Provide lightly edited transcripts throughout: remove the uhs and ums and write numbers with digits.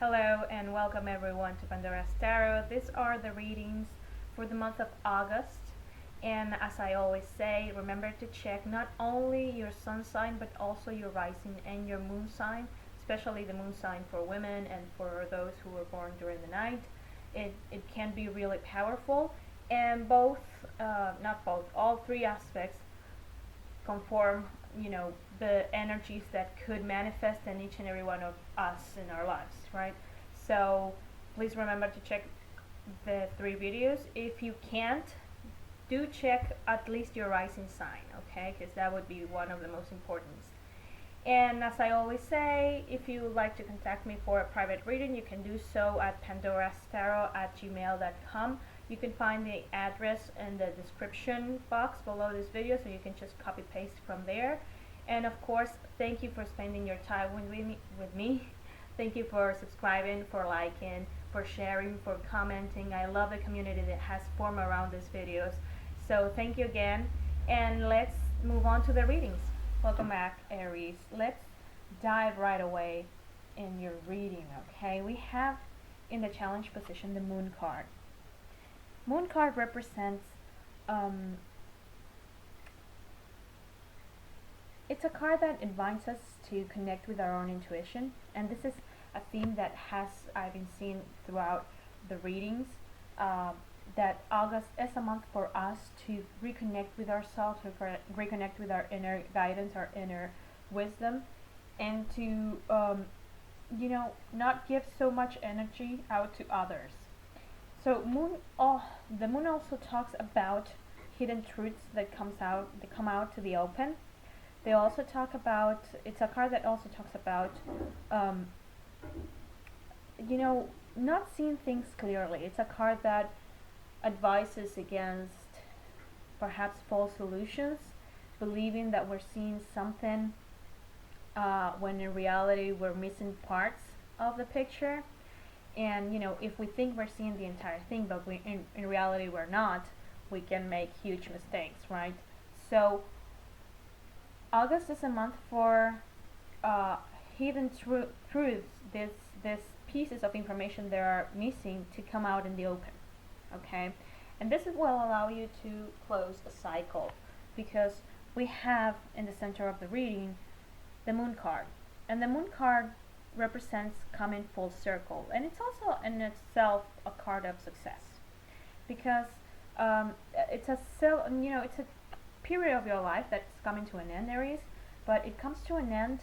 Hello and welcome everyone to Pandora's Tarot. These are the readings for the month of August. And as I always say, remember to check not only your sun sign but also your rising and your moon sign, especially the moon sign for women and for those who were born during the night. It can be really powerful, and all three aspects conform, the energies that could manifest in each and every one of us in our lives, right? So please remember to check the three videos. If you can't, do check at least your rising sign, okay? Because that would be one of the most important. And as I always say, if you would like to contact me for a private reading, you can do so at pandorastarot@gmail.com. You can find the address in the description box below this video, so you can just copy paste from there. And of course, thank you for spending your time with me. Thank you for subscribing, for liking, for sharing, for commenting. I love the community that has formed around these videos. So thank you again, and let's move on to the readings. Welcome back, Aries. Let's dive right away in your reading, okay? We have in the challenge position the Moon card. Moon card represents it's a card that invites us to connect with our own intuition, and this is a theme that I've been seeing throughout the readings, that August is a month for us to reconnect with ourselves, to reconnect with our inner guidance, our inner wisdom, and to not give so much energy out to others. So the moon also talks about hidden truths that come out to the open. They also talk about, it's a card that also talks about, not seeing things clearly. It's a card that advises against perhaps false illusions, believing that we're seeing something when in reality we're missing parts of the picture. And if we think we're seeing the entire thing, but in reality we're not, we can make huge mistakes, right? So August is a month for hidden truths, this pieces of information that are missing to come out in the open, okay? And this will allow you to close a cycle, because we have in the center of the reading the Moon card, and the Moon card represents coming full circle, and it's also in itself a card of success, because it's a period of your life that's coming to an end, Aries, but it comes to an end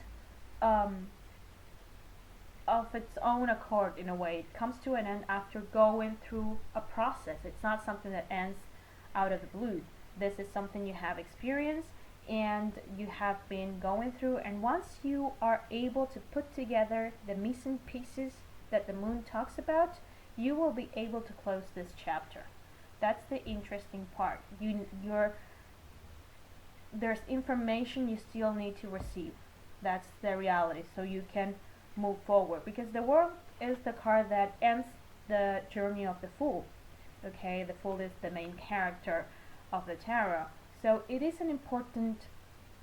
of its own accord. In a way, it comes to an end after going through a process. It's not something that ends out of the blue. This is something you have experienced and you have been going through, and once you are able to put together the missing pieces that the moon talks about, you will be able to close this chapter. That's the interesting part. There's information you still need to receive. That's the reality, so you can move forward, because the World is the card that ends the journey of the Fool. Okay, the Fool is the main character of the tarot. So it is an important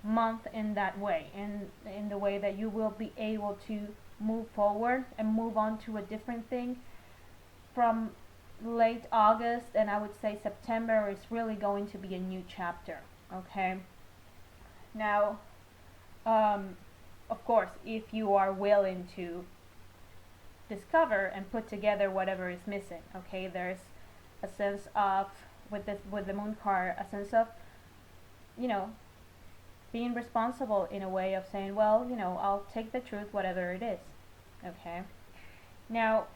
month in that way, in the way that you will be able to move forward and move on to a different thing. From late August, and I would say September, is really going to be a new chapter, okay? Now, of course, if you are willing to discover and put together whatever is missing, okay, there's a sense of, with the Moon card, a sense of being responsible, in a way of saying, well, I'll take the truth, whatever it is, okay? Now,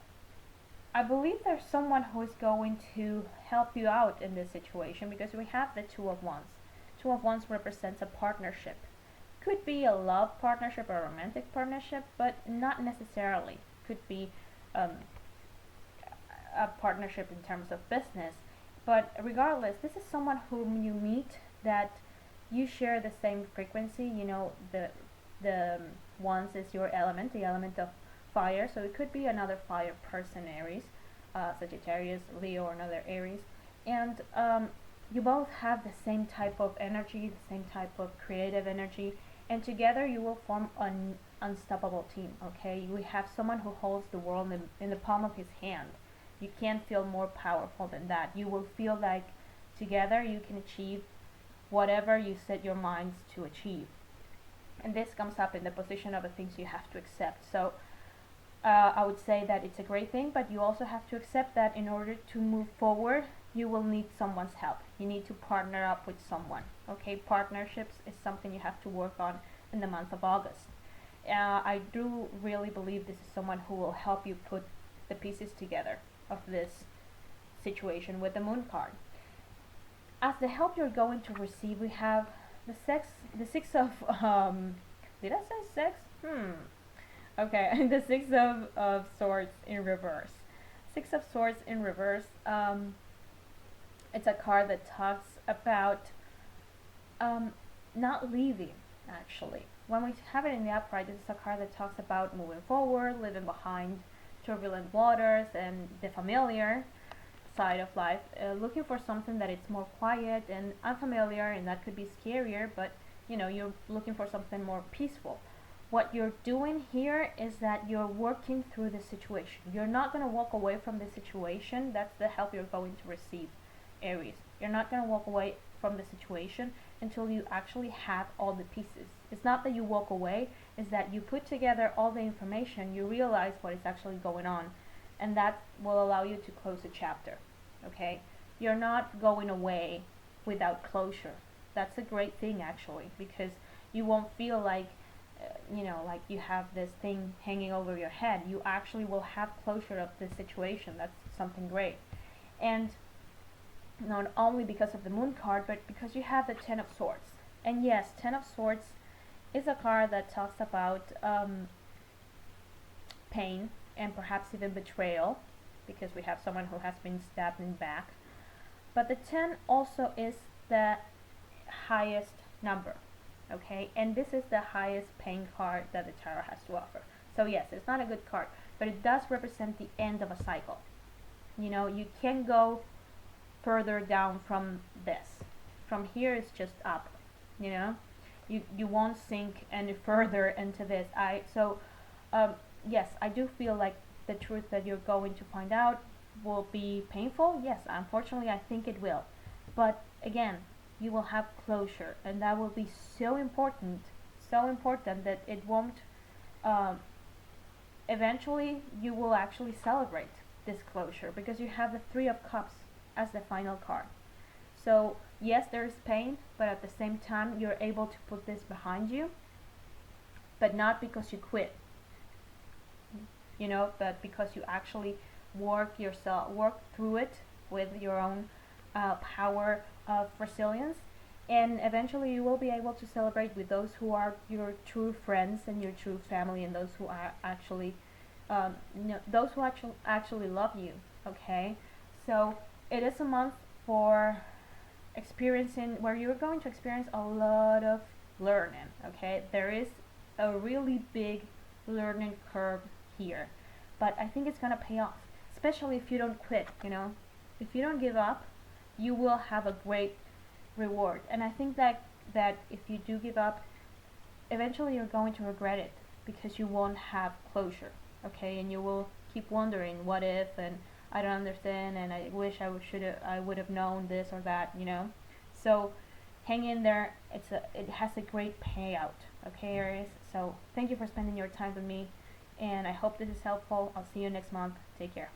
I believe there's someone who is going to help you out in this situation, because we have the Two of Wands. Two of Wands represents a partnership. Could be a love partnership or a romantic partnership, but not necessarily. Could be a partnership in terms of business. But regardless, this is someone whom you meet that you share the same frequency. The Wands is your element, the element of fire, so it could be another fire person, Aries, Sagittarius, Leo, or another Aries, and you both have the same type of energy, the same type of creative energy, and together you will form unstoppable team, okay? We have someone who holds the world in the palm of his hand. You can't feel more powerful than that. You will feel like together you can achieve whatever you set your minds to achieve. And this comes up in the position of the things you have to accept. So I would say that it's a great thing, but you also have to accept that in order to move forward, you will need someone's help. You need to partner up with someone. Okay, partnerships is something you have to work on in the month of August. I do really believe this is someone who will help you put the pieces together of this situation with the moon card. As the help you're going to receive, we have the six of did I say sex? Okay, the six of swords in reverse. Six of swords in reverse. It's a card that talks about not leaving, actually. When we have it in the upright, this is a card that talks about moving forward, leaving behind turbulent waters and the familiar side of life, looking for something that is more quiet and unfamiliar, and that could be scarier, but you know, you're looking for something more peaceful. What you're doing here is that you're working through the situation. You're not going to walk away from the situation. That's the help you're going to receive, Aries. You're not going to walk away from the situation until you actually have all the pieces. It's not that you walk away, it's that you put together all the information, you realize what is actually going on, and that will allow you to close a chapter. Okay? You're not going away without closure. That's a great thing, actually, because you won't feel like like you have this thing hanging over your head. You actually will have closure of the situation. That's something great. And not only because of the moon card, but because you have the Ten of Swords. And yes, Ten of Swords is a card that talks about pain and perhaps even betrayal, because we have someone who has been stabbed in the back. But the 10 also is the highest number. Okay, and this is the highest paying card that the tarot has to offer. So yes, it's not a good card, but it does represent the end of a cycle. You know, you can go further down from this. From here it's just up. You know, you won't sink any further into this. Yes, I do feel like the truth that you're going to find out will be painful. Yes, unfortunately, I think it will. But again, you will have closure, and that will be so important that it won't, eventually you will actually celebrate this closure, because you have the Three of Cups as the final card. So yes, there is pain, but at the same time you're able to put this behind you, but not because you quit, you know, but because you actually work through it with your own power of resilience, and eventually you will be able to celebrate with those who are your true friends and your true family, and those who are actually those who actually love you. Okay, so it is a month for experiencing, where you're going to experience a lot of learning. Okay, there is a really big learning curve here, but I think it's gonna pay off, especially if you don't quit. You know, if you don't give up, you will have a great reward. And I think that if you do give up, eventually you're going to regret it, because you won't have closure. Okay, and you will keep wondering, what if, and I don't understand, and I wish I would have known this or that, you know. So hang in there. It has a great payout. Okay, Aries. So thank you for spending your time with me, and I hope this is helpful. I'll see you next month. Take care.